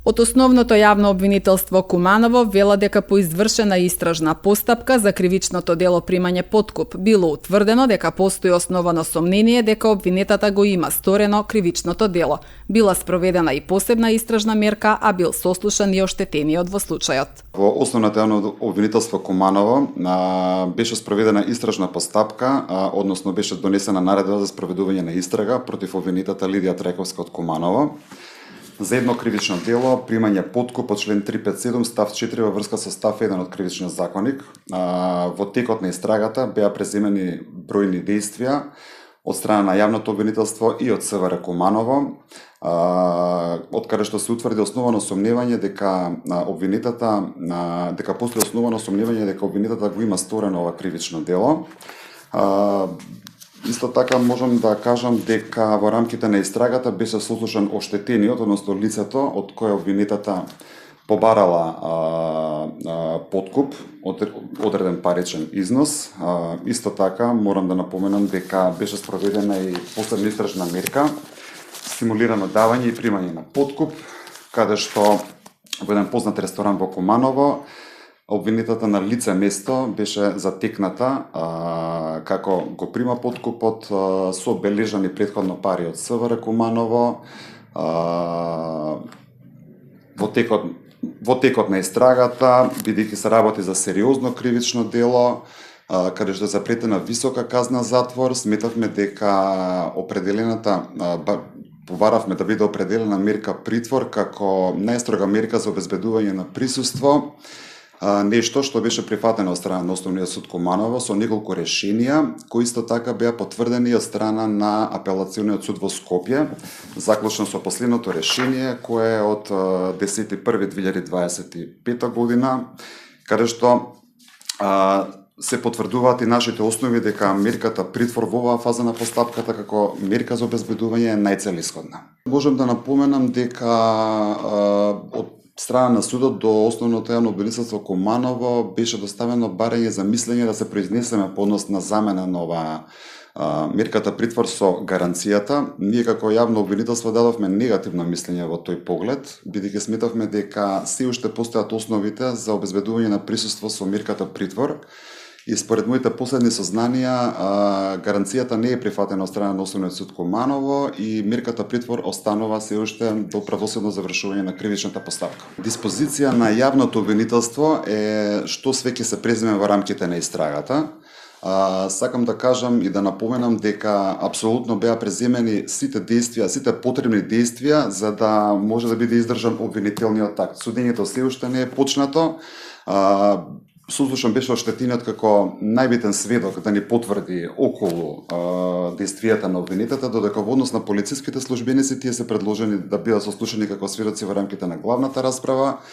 Од основното јавно обвинителство Куманово вела дека по извршена истражна постапка за кривичното дело примање подкуп било утврдено дека постои основано сомнение дека обвинетата го има сторено кривичното дело. Била спроведена и посебна истражна мерка, а бил сослушан и оштетениот во случајот. Во основното јавно обвинителство Куманово беше спроведена истражна постапка, односно беше донесена наредба за спроведување на истрага против обвинетата Лидија Трајковска од Куманово за едно кривично дело, примање подкуп по член 357 став 4 во врска со став 1 од Кривичниот законник. Во текот на истрагата беа преземени бројни действија од страна на јавното обвинителство и од СВР Куманово, од каде што се утврди основано сомневање дека обвинетата дека постои основано сомневање дека обвинетата го има сторено ова кривично дело. Исто така можам да кажам дека во рамките на истрагата беше сослушан оштетениот, односно лицето од кое обвинетата побарала подкуп, одреден паричен износ. Исто така морам да напоменам дека беше спроведена и посебна истражна мерка, стимулирано давање и примање на подкуп, каде што во еден познат ресторан во Куманово обвинетата на лице место беше затекната како го прима подкупот со обележани претходно пари од СВР Куманово. Во текот на истрагата, бидејќи се работи за сериозно кривично дело, каде што е запретена висока казна затвор, сметавме дека побаравме да биде определена мерка притвор како најстрога мерка за обезбедување на присуство, нешто што беше прифатено од страна на Основниот суд Куманово со неколку решенија, кои исто така беа потврдени од страна на Апелациониот суд во Скопје, заклучно со последното решение кое е од 10.1.2025 година, каде што се потврдуваат и нашите основи дека мерката притвор во оваа фаза на постапката како мерка за обезбедување е најцелисходна. Можам да напоменам дека од страна на судот до Основното јавно обвинителство Куманово беше доставено барање за мислење да се произнесеме по однос на замена на оваа мерката притвор со гаранцијата. Ние како јавно обвинителство дадовме негативно мислење во тој поглед, бидејќи сметавме дека се уште постојат основите за обезбедување на присуство со мерката притвор. И според моите последни сознанија, гаранцијата не е прифатена од страна на Основниот суд Куманово и мерката притвор останува се уште до правосудно завршување на кривичната постапка. Диспозиција на јавното обвинителство е што све ќе се преземе во рамките на истрагата. Сакам да кажам и да напоменам дека апсолутно беа преземени сите действија, сите потребни действија за да може да биде издржан обвинителниот акт. Судењето се уште не е почнато. Сослушан беше оштетениот како најбитен сведок да ни потврди околу действијата на обвинетата, додека во однос на полициските службеници тие се предложени да бидат сослушани како сведоци во рамките на главната расправа.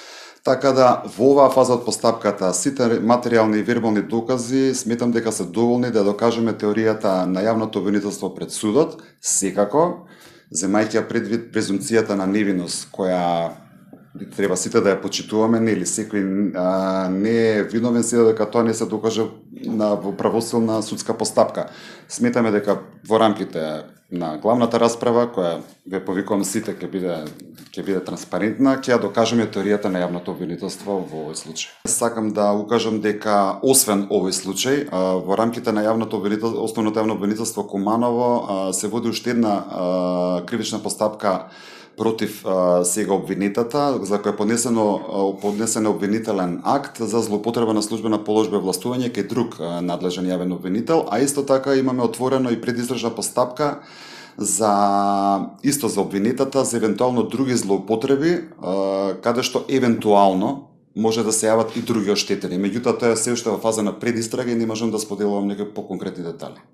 Така да во оваа фаза од постапката сите материјални и вербални докази сметам дека се доволни да докажеме теоријата на јавното обвинителство пред судот, секако земајќи предвид презумцијата на невиност која треба сите да ја почитуваме, нели секој не е виновен се дека тоа не се докаже во правосудна судска постапка. Сметаме дека во рамките на главната расправа, која ве повикувам сите ќе биде транспарентна, ќе ја докажеме теоријата на јавното обвинителство во овој случај. Сакам да укажам дека освен овој случај, во рамките на Основното јавно обвинителство Куманово се води уште една кривична постапка против сега обвинетата, за која поднесен обвинителен акт за злоупотреба на службена положба и властување кај друг надлежен јавен обвинител, а исто така имаме отворено и предизражна постапка за обвинетата за евентуално други злоупотреби, каде што евентуално може да се јават и други оштетени. Меѓутоа тоа е се уште во фаза на предистрага и не можам да споделувам некои поконкретни детали.